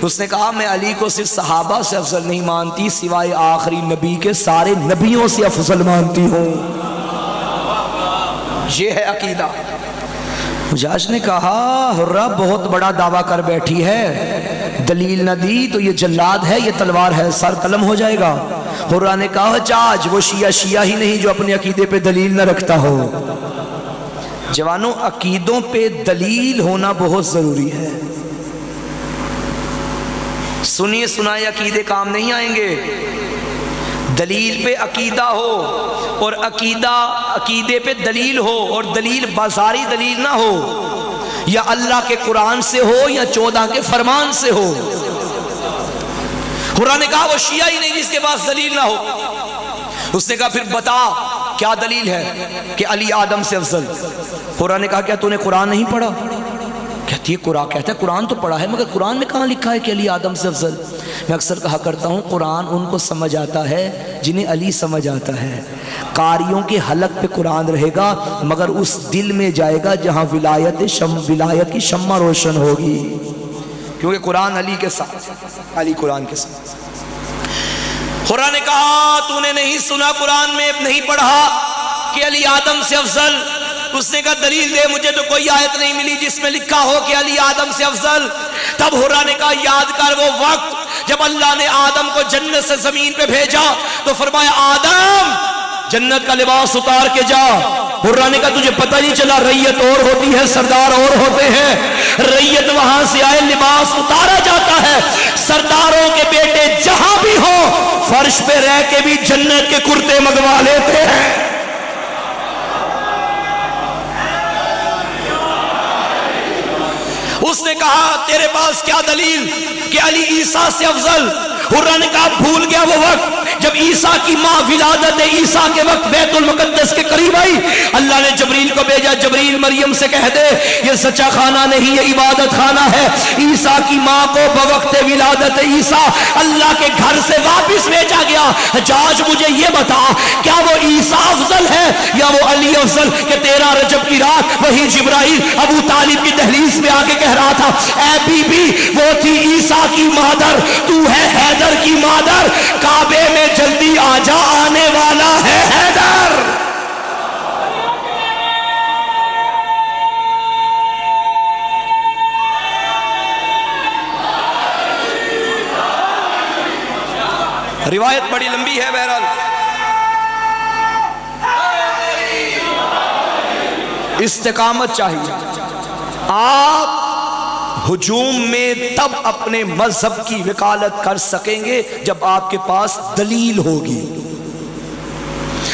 اس نے کہا میں علی کو صرف صحابہ سے افضل نہیں مانتی، سوائے آخری نبی کے سارے نبیوں سے افضل مانتی ہوں۔ یہ ہے عقیدہ۔ حجاج نے کہا حرہ بہت بڑا دعویٰ کر بیٹھی ہے، دلیل نہ دی تو یہ جلاد ہے، یہ تلوار ہے، سر قلم ہو جائے گا۔ حرہ نے کہا حجاج وہ شیعہ ہی نہیں جو اپنے عقیدے پہ دلیل نہ رکھتا ہو۔ جوانوں عقیدوں پہ دلیل ہونا بہت ضروری ہے، سنیے سنائے عقیدے کام نہیں آئیں گے، دلیل پہ عقیدہ ہو اور عقیدے پہ دلیل ہو، اور دلیل بازاری دلیل نہ ہو، یا اللہ کے قرآن سے ہو یا 14 کے فرمان سے ہو۔ حرہ نے کہا وہ شیعہ ہی نہیں جس کے پاس دلیل نہ ہو۔ اس نے کہا پھر بتا کیا دلیل ہے کہ علی آدم سے افضل؟ حرہ نے کہا کیا تو نے قرآن نہیں پڑھا؟ کہتی ہے قرآن، کہتا ہے قرآن تو پڑھا ہے مگر قرآن میں کہاں لکھا ہے کہ علی آدم سے افضل؟ میں اکثر کہا کرتا ہوں قرآن ان کو سمجھ آتا ہے جنہیں علی سمجھ آتا ہے، قاریوں کے حلق پہ قرآن رہے گا مگر اس دل میں جائے گا جہاں ولایت کی شمع روشن ہوگی، کیونکہ قرآن علی کے ساتھ، علی قرآن کے ساتھ۔ حرہ نے کہا تو نے نہیں سنا قرآن میں نہیں پڑھا کہ علی آدم سے افضل؟ اس نے کہا دلیل دے، مجھے تو کوئی آیت نہیں ملی جس میں لکھا ہو کہ علی آدم سے افضل۔ تب حرہ نے کہا یاد کر وہ وقت جب اللہ نے آدم کو جنت سے زمین پہ بھیجا تو فرمایا آدم جنت کا لباس اتار کے جا۔ حرہ نے کہا تجھے پتہ نہیں چلا ریت اور ہوتی ہے سردار اور ہوتے ہیں، ریت وہاں سے آئے لباس اتارا جاتا ہے، سرداروں کے بیٹے جہاں بھی ہو فرش پہ رہ کے بھی جنت کے کرتے منگوا لیتے ہیں۔ اس نے کہا تیرے پاس کیا دلیل کہ علی عیسیٰ سے افضل؟ حرہ نے کہا بھول گیا وہ وقت جب عیسیٰ کی ماں ولادت عیسیٰ کے وقت بیت المقدس کے قریب آئی، اللہ نے جبریل کو بھیجا جبریل مریم سے کہہ دے یہ سچا خانہ نہیں یہ عبادت خانہ ہے۔ عیسیٰ کی ماں کو بوقت ولادت عیسیٰ اللہ کے گھر سے واپس بھیجا گیا۔ حجاج مجھے یہ بتا کیا وہ عیسیٰ افضل ہے یا وہ علی افضل؟ کہ 13 رجب کی رات وہی جبرائیل ابو طالب کی دہلیز میں آ کے کہہ رہا تھا اے بی بی وہ تھی عیسیٰ کی مادر، تو ہے حیدر کی مادر، کعبے میں جلدی آجا آنے والا ہے حیدر۔ روایت بڑی لمبی ہے، بہرحال استقامت چاہیے۔ آپ ہجوم میں تب اپنے مذہب کی وکالت کر سکیں گے جب آپ کے پاس دلیل ہوگی،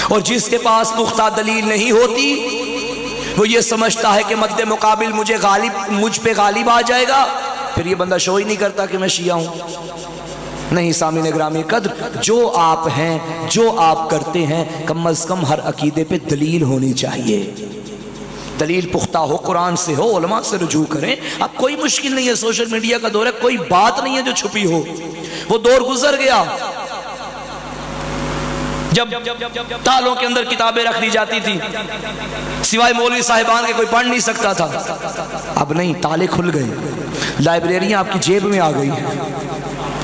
اور جس کے پاس پختہ دلیل نہیں ہوتی وہ یہ سمجھتا ہے کہ مد مقابل مجھ پہ غالب آ جائے گا، پھر یہ بندہ شو ہی نہیں کرتا کہ میں شیعہ ہوں۔ نہیں سامعین گرامی قدر، جو آپ ہیں، جو آپ کرتے ہیں، کم از کم ہر عقیدے پہ دلیل ہونی چاہیے، دلیل پختہ ہو، قرآن سے ہو، علماء سے رجوع کریں۔ اب کوئی مشکل نہیں ہے، سوشل میڈیا کا دور ہے، کوئی بات نہیں ہے جو چھپی ہو، وہ دور گزر گیا جب تالوں کے اندر کتابیں رکھ دی جاتی تھی، سوائے مولوی صاحبان کے کوئی پڑھ نہیں سکتا تھا۔ اب نہیں، تالے کھل گئے، لائبریریاں آپ کی جیب میں آ گئی ہیں،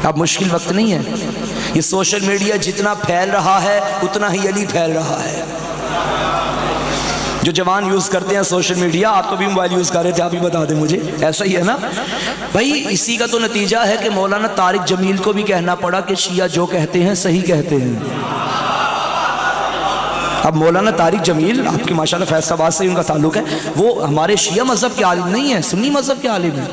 اب مشکل وقت نہیں ہے۔ یہ سوشل میڈیا جتنا پھیل رہا ہے اتنا ہی علی پھیل رہا ہے۔ جو جوان یوز کرتے ہیں سوشل میڈیا، آپ تو بھی موبائل یوز کر رہے تھے، آپ بھی بتا دیں مجھے، ایسا ہی ہے نا بھائی؟ اسی کا تو نتیجہ ہے کہ مولانا طارق جمیل کو بھی کہنا پڑا کہ شیعہ جو کہتے ہیں صحیح کہتے ہیں۔ اب مولانا طارق جمیل، آپ کے ماشاءاللہ فیصل آباد سے ان کا تعلق ہے، وہ ہمارے شیعہ مذہب کے عالم نہیں ہیں، سنی مذہب کے عالم ہیں،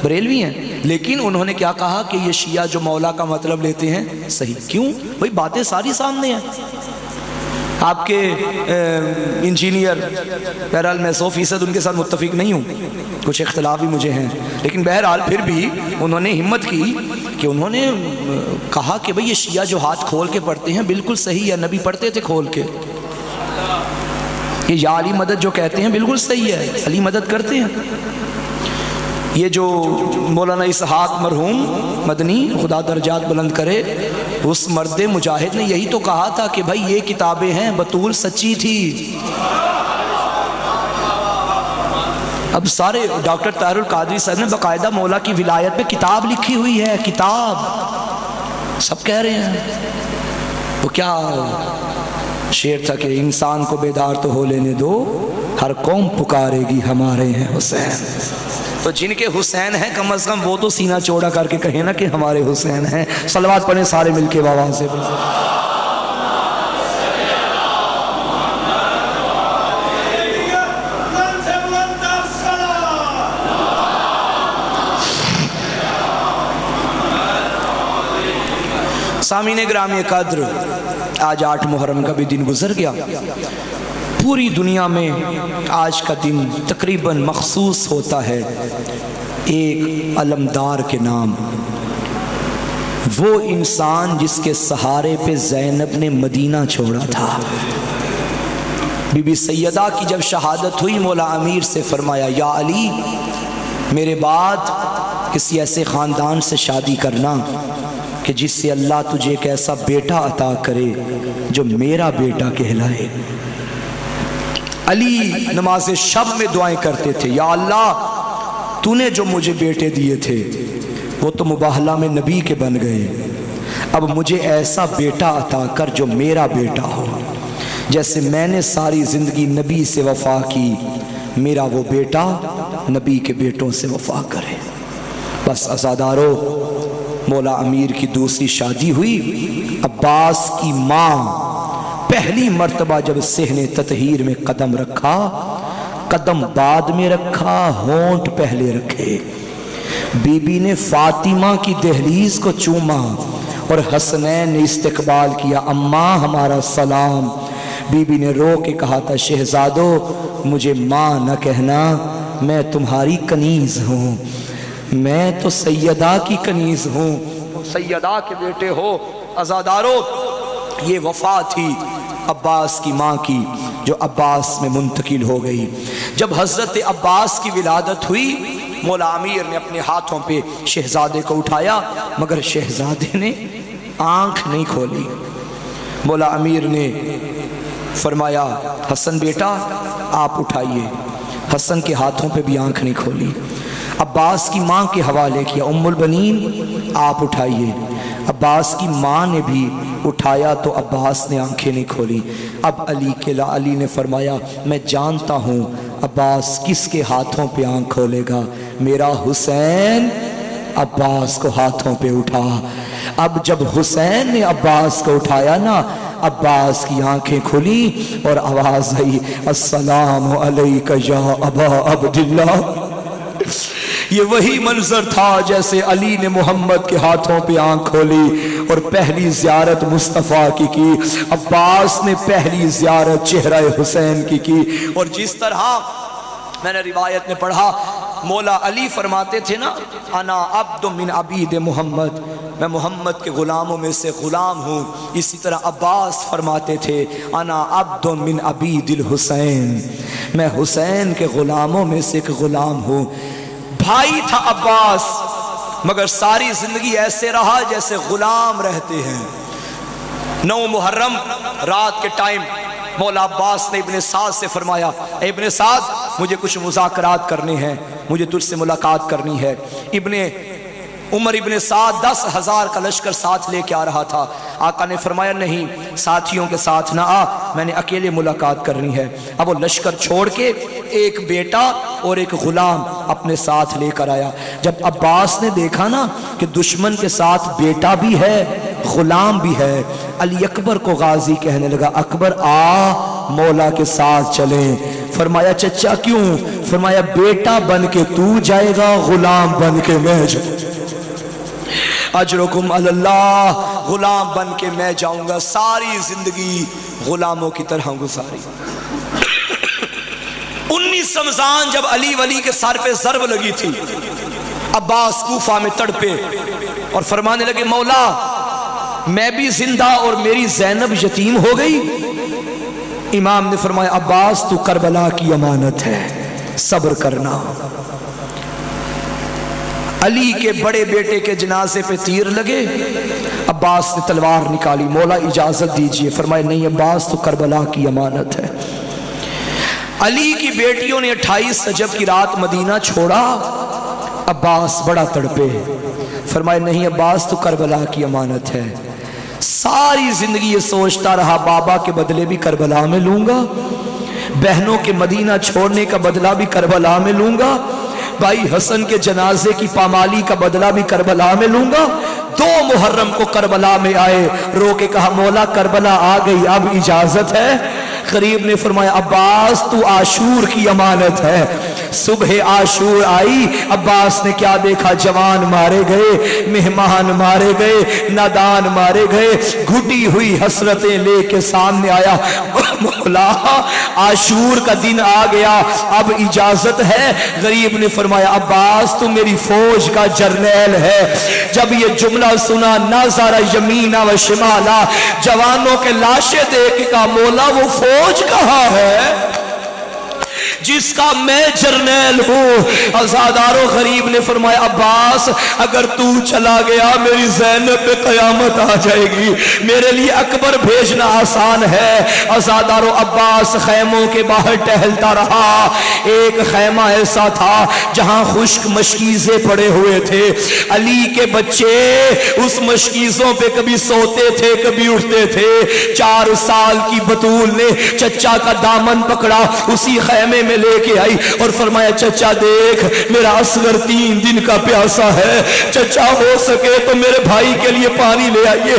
بریلوی ہیں، لیکن انہوں نے کیا کہا کہ یہ شیعہ جو مولا کا مطلب لیتے ہیں صحیح۔ کیوں بھائی؟ باتیں ساری سامنے ہیں۔ آپ کے انجینئر، بہرحال میں 100% ان کے ساتھ متفق نہیں ہوں، کچھ اختلاف بھی مجھے ہیں، لیکن بہرحال پھر بھی انہوں نے ہمت کی کہ انہوں نے کہا کہ بھئی یہ شیعہ جو ہاتھ کھول کے پڑھتے ہیں بالکل صحیح ہے، نبی پڑھتے تھے کھول کے۔ یہ یا علی مدد جو کہتے ہیں بالکل صحیح ہے، علی مدد کرتے ہیں۔ یہ جو مولانا اسحاق مرحوم مدنی، خدا درجات بلند کرے، اس مرد مجاہد نے یہی تو کہا تھا کہ بھائی یہ کتابیں ہیں، بطول سچی تھی۔ اب سارے ڈاکٹر طاہر القادری صاحب نے باقاعدہ مولا کی ولایت پہ کتاب لکھی ہوئی ہے، کتاب، سب کہہ رہے ہیں۔ وہ کیا شعر تھا کہ انسان کو بیدار تو ہو لینے دو، ہر قوم پکارے گی ہمارے ہیں حسین۔ تو جن کے حسین ہیں کم از کم وہ تو سینہ چوڑا کر کے کہیں نا کہ ہمارے حسین ہیں۔ صلوات پڑھیں سارے مل کے آواز سے۔ سامعین گرامی قدر، آج 8 محرم کا بھی دن گزر گیا۔ پوری دنیا میں آج کا دن تقریباً مخصوص ہوتا ہے ایک علمدار کے نام، وہ انسان جس کے سہارے پہ زینب نے مدینہ چھوڑا تھا۔ بی بی سیدہ کی جب شہادت ہوئی، مولا امیر سے فرمایا یا علی میرے بعد کسی ایسے خاندان سے شادی کرنا کہ جس سے اللہ تجھے ایک ایسا بیٹا عطا کرے جو میرا بیٹا کہلائے۔ علی نماز شب میں دعائیں کرتے تھے، یا اللہ تو نے جو مجھے بیٹے دیے تھے وہ تو مباہلہ میں نبی کے بن گئے، اب مجھے ایسا بیٹا عطا کر جو میرا بیٹا ہو، جیسے میں نے ساری زندگی نبی سے وفا کی، میرا وہ بیٹا نبی کے بیٹوں سے وفا کرے۔ بس عزادارو، مولا امیر کی دوسری شادی ہوئی۔ عباس کی ماں پہلی مرتبہ جب صحن تطہیر میں قدم رکھا، قدم بعد میں رکھا، ہونٹ پہلے رکھے، بی بی نے فاطمہ کی دہلیز کو چوما اور حسنین نے استقبال کیا، اماں ہمارا سلام۔ بی بی نے رو کے کہا تھا شہزادو مجھے ماں نہ کہنا، میں تمہاری کنیز ہوں، میں تو سیدہ کی کنیز ہوں، سیدہ کے بیٹے ہو۔ عزادارو، یہ وفا تھی عباس کی ماں کی جو عباس میں منتقل ہو گئی۔ جب حضرت عباس کی ولادت ہوئی، مولا امیر نے اپنے ہاتھوں پہ شہزادے کو اٹھایا، مگر شہزادے نے آنکھ نہیں کھولی۔ مولا امیر نے فرمایا حسن بیٹا آپ اٹھائیے، حسن کے ہاتھوں پہ بھی آنکھ نہیں کھولی۔ عباس کی ماں کے حوالے کیا، ام البنین آپ اٹھائیے۔ عباس کی ماں نے بھی اٹھایا تو عباس نے آنکھیں نہیں کھولی۔ اب علی نے فرمایا میں جانتا ہوں عباس کس کے ہاتھوں پہ آنکھ کھولے گا، میرا حسین عباس کو ہاتھوں پہ اٹھا۔ اب جب حسین نے عباس کو اٹھایا نا، عباس کی آنکھیں کھلی اور آواز آئی السلام علیکہ یا ابا عبداللہ، یہ وہی منظر تھا جیسے علی نے محمد کے ہاتھوں پہ آنکھ کھولی اور پہلی زیارت مصطفیٰ کی عباس نے پہلی زیارت چہرہ حسین کی اور جس طرح میں نے روایت میں پڑھا مولا علی فرماتے تھے نا انا عبد من عبید محمد، میں محمد کے غلاموں میں سے غلام ہوں، اسی طرح عباس فرماتے تھے انا عبد من عبید الحسین، میں حسین کے غلاموں میں سے ایک غلام ہوں۔ بھائی تھا عباس مگر ساری زندگی ایسے رہا جیسے غلام رہتے ہیں۔ 9 محرم رات کے ٹائم مولا عباس نے ابن سعد سے فرمایا اے ابن سعد مجھے کچھ مذاکرات کرنے ہیں، مجھے تجھ سے ملاقات کرنی ہے۔ ابن عمر ابن سعد 10,000 کا لشکر ساتھ لے کے آ رہا تھا، آقا نے فرمایا نہیں ساتھیوں کے ساتھ نہ آ، میں نے اکیلے ملاقات کرنی ہے۔ اب وہ لشکر چھوڑ کے ایک بیٹا اور ایک غلام اپنے ساتھ لے کر آیا۔ جب عباس نے دیکھا نا کہ دشمن کے ساتھ بیٹا بھی ہے غلام بھی ہے، علی اکبر کو غازی کہنے لگا اکبر آ مولا کے ساتھ چلیں۔ فرمایا چچا کیوں؟ فرمایا بیٹا بن کے تو جائے گا، غلام بن کے میں جاؤں، اجرکم علی اللہ، غلام بن کے میں جاؤں گا۔ ساری زندگی غلاموں کی طرح گزاری۔ 19 رمضان جب علی ولی کے سر پہ ضرب لگی تھی، عباس کوفہ میں تڑپے اور فرمانے لگے مولا میں بھی زندہ اور میری زینب یتیم ہو گئی۔ امام نے فرمایا عباس تو کربلا کی امانت ہے، صبر کرنا۔ علی کے بڑے بیٹے کے جنازے پہ تیر لگے، عباس نے تلوار نکالی، مولا اجازت دیجئے، فرمایا نہیں عباس تو کربلا کی امانت ہے۔ علی کی بیٹیوں نے 28 رجب کی رات مدینہ چھوڑا، عباس بڑا تڑپے، فرمایا نہیں عباس تو کربلا کی امانت ہے۔ ساری زندگی یہ سوچتا رہا بابا کے بدلے بھی کربلا میں لوں گا، بہنوں کے مدینہ چھوڑنے کا بدلہ بھی کربلا میں لوں گا، بھائی حسن کے جنازے کی پامالی کا بدلہ بھی کربلا میں لوں گا۔ 2 محرم کو کربلا میں آئے، رو کے کہا مولا کربلا آ گئی اب اجازت ہے؟ قریب نے فرمایا عباس تو عاشور کی امانت ہے۔ صبح عاشور آئی، عباس نے کیا دیکھا؟ جوان مارے گئے، مہمان مارے گئے، نادان مارے گئے، گھٹی ہوئی حسرتیں لے کے سامنے آیا، مولا عاشور کا دن آ گیا اب اجازت ہے؟ غریب نے فرمایا عباس تو میری فوج کا جرنیل ہے۔ جب یہ جملہ سنا نظر یمینا و شمالا، جوانوں کے لاشیں دیکھ کے کہا مولا وہ فوج کہاں ہے جس کا میں جرنیل ہوں؟ عزادارو غریب نے فرمایا عباس اگر تو چلا گیا میری زینب پہ قیامت آ جائے گی، میرے لیے اکبر بھیجنا آسان ہے۔ عزادارو عباس خیموں کے باہر ٹہلتا رہا، ایک خیمہ ایسا تھا جہاں خشک مشکیزیں پڑے ہوئے تھے، علی کے بچے اس مشکیزوں پہ کبھی سوتے تھے کبھی اٹھتے تھے۔ 4 سال کی بطول نے چچا کا دامن پکڑا، اسی خیمے میں لے کے آئی اور فرمایا چچا دیکھ میرا اصغر 3 دن کا پیاسا ہے، چچا ہو سکے تو میرے بھائی کے لیے پانی لے آئیے۔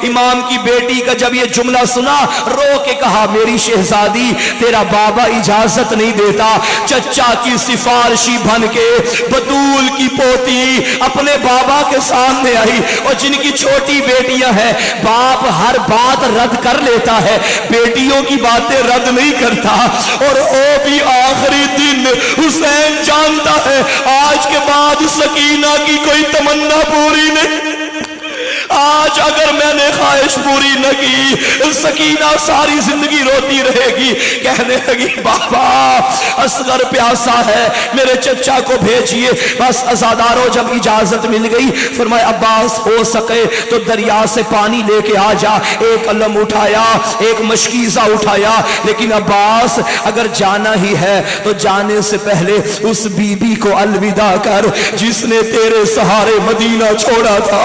امام کی بیٹی کا جب یہ جملہ سنا رو کے کہا میری شہزادی تیرا بابا اجازت نہیں دیتا۔ چچا کی سفارشی بن کے بطول کی پوتی اپنے بابا کے سامنے آئی، اور جن کی چھوٹی بیٹیاں ہیں باپ ہر بات رد کر لیتا ہے، بیٹیوں کی باتیں رد نہیں کرتا، اور وہ بھی آخری دن حسین جانتا ہے آج کے بعد سکینہ کی کوئی تمنا پوری نہیں، آج اگر میں نے خواہش پوری نہ کی سکینہ ساری زندگی روتی رہے گی۔ کہنے لگی بابا اصغر پیاسا ہے میرے چچا کو بھیجئے۔ بس عزاداروں جب اجازت مل گئی فرمایا عباس ہو سکے تو دریا سے پانی لے کے آ جا۔ ایک علم اٹھایا، ایک مشکیزہ اٹھایا، لیکن عباس اگر جانا ہی ہے تو جانے سے پہلے اس بی بی کو الوداع کر جس نے تیرے سہارے مدینہ چھوڑا تھا۔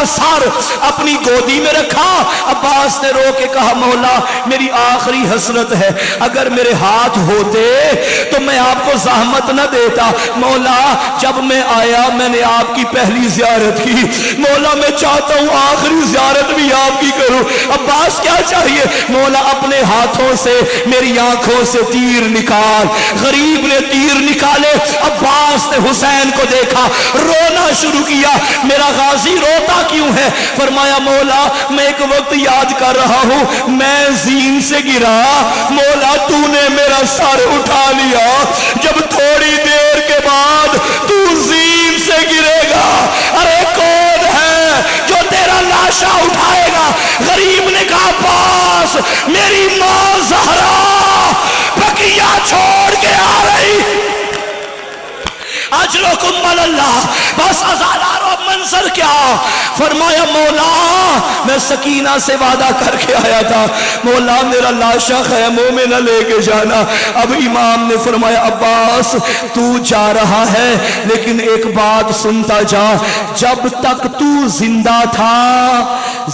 کا سر اپنی گودی میں رکھا. عباس نے رو کے کہا مولا میری آخری حسرت ہے, اگر میرے ہاتھ ہوتے تو میں آپ کو زحمت نہ دیتا. مولا جب میں آیا میں نے آپ کی پہلی زیارت کی, مولا میں چاہتا ہوں آخری زیارت بھی آپ کی کروں. عباس کیا چاہیے؟ مولا اپنے ہاتھوں سے میری آنکھوں سے تیر نکال. غریب نے تیر نکالے. عباس نے حسین کو دیکھا, رونا شروع کیا. میرا غازی روتا کیوں ہے؟ فرمایا مولا میں ایک وقت یاد کر رہا ہوں, میں زین سے گرا, مولا تو نے میرا سر اٹھا لیا, جب تھوڑی دیر کے بعد تو زین سے گرے گا, ارے کون ہے جو تیرا لاشا اٹھائے گا؟ غریب نے کہا عباس میری ماں زہرا بقیہ چھوڑ کے آ رہی, اجرکم اللہ. بس ازادارو منظر کیا؟ فرمایا مولا میں سکینہ سے وعدہ کر کے آیا تھا, مولا میرا لاشا خیموں میں نہ لے کے جانا. اب امام نے فرمایا عباس تو جا رہا ہے لیکن ایک بات سنتا جا, جب تک تو زندہ تھا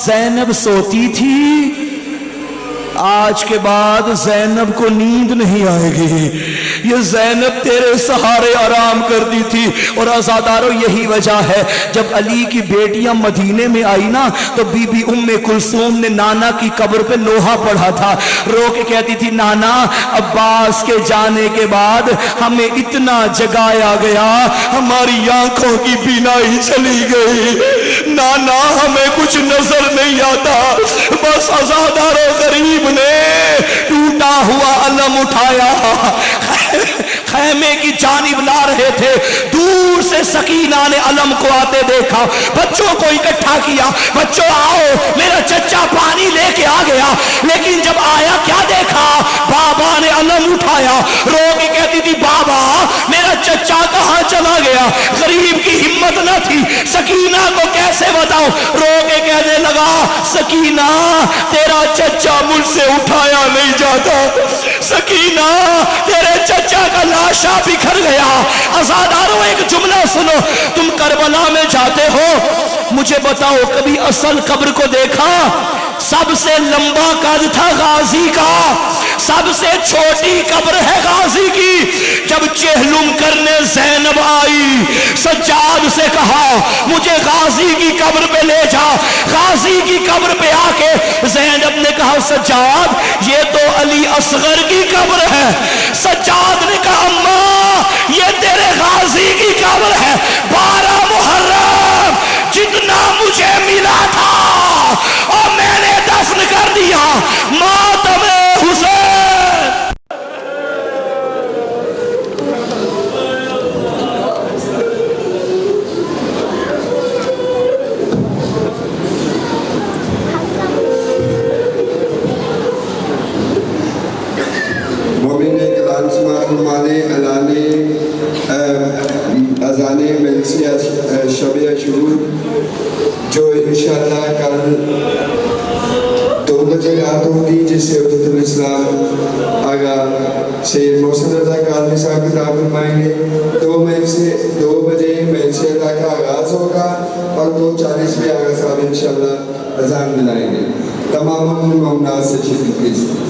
زینب سوتی تھی, آج کے بعد زینب کو نیند نہیں آئے گی. یہ زینب تیرے سہارے آرام کرتی تھی. اور آزادارو یہی وجہ ہے جب علی کی بیٹیاں مدینے میں آئی نا تو بی بی ام کلثوم نے نانا کی قبر پہ لوہا پڑھا تھا, رو کے کہتی تھی نانا عباس کے جانے کے بعد ہمیں اتنا جگایا گیا ہماری آنکھوں کی بینائی چلی گئی, نانا ہمیں کچھ نظر نہیں آتا. بس آزادارو غریب نے ٹوٹا ہوا علم اٹھایا, خیمے کی جانب لا رہے تھے, دور سے سکینہ نے علم کو آتے دیکھا, بچوں کو اکٹھا کیا, بچوں آؤ میرا چچا پانی لے کے آ گیا. لیکن جب آیا کیا دیکھا؟ بابا نے علم اٹھایا, رو کے کہتی تھی بابا میرا چچا کہاں چلا گیا؟ غریب کی ہمت نہ تھی, سکینہ کو کیسے بتاؤ, رو کے کہنے لگا سکینہ تیرا چچا مجھ سے اٹھایا نہیں جاتا, سکینہ تیرے چچا کا لاشا بکھر گیا. آزاداروں ایک جملہ سنو, تم کربلا میں جاتے ہو, مجھے بتاؤ کبھی اصل قبر کو دیکھا؟ سب سے لمبا قد تھا غازی کا, سب سے چھوٹی قبر ہے غازی کی. جب چہلم کرنے زینب آئی, سجاد سے کہا مجھے غازی کی قبر پہ لے جا. غازی کی قبر پہ آ کے زینب نے کہا سجاد یہ تو علی اصغر کی قبر ہے. سجاد نے کہا اماں یہ تیرے غازی کی قبر ہے. 12 محرم جتنا مجھے ملا تھا اور میں نے دفن کر دیا. ماتم حسین. مومن کلام سماعت فرمانے اعلانے اذانے مجلسی شب شروع جو انشاءاللہ کل 2 بجے رات ہوگی, جس سے حضرت الاسلام آگا سید محسن رضا کاظمی صاحب خطاب فرمائیں گے. 2 بجے مجلسی ادا کا آغاز ہوگا اور 2:40 پہ آگا صاحب انشاءاللہ اذان دلائیں گے. تمام مومنات سے شرکت کیجیے.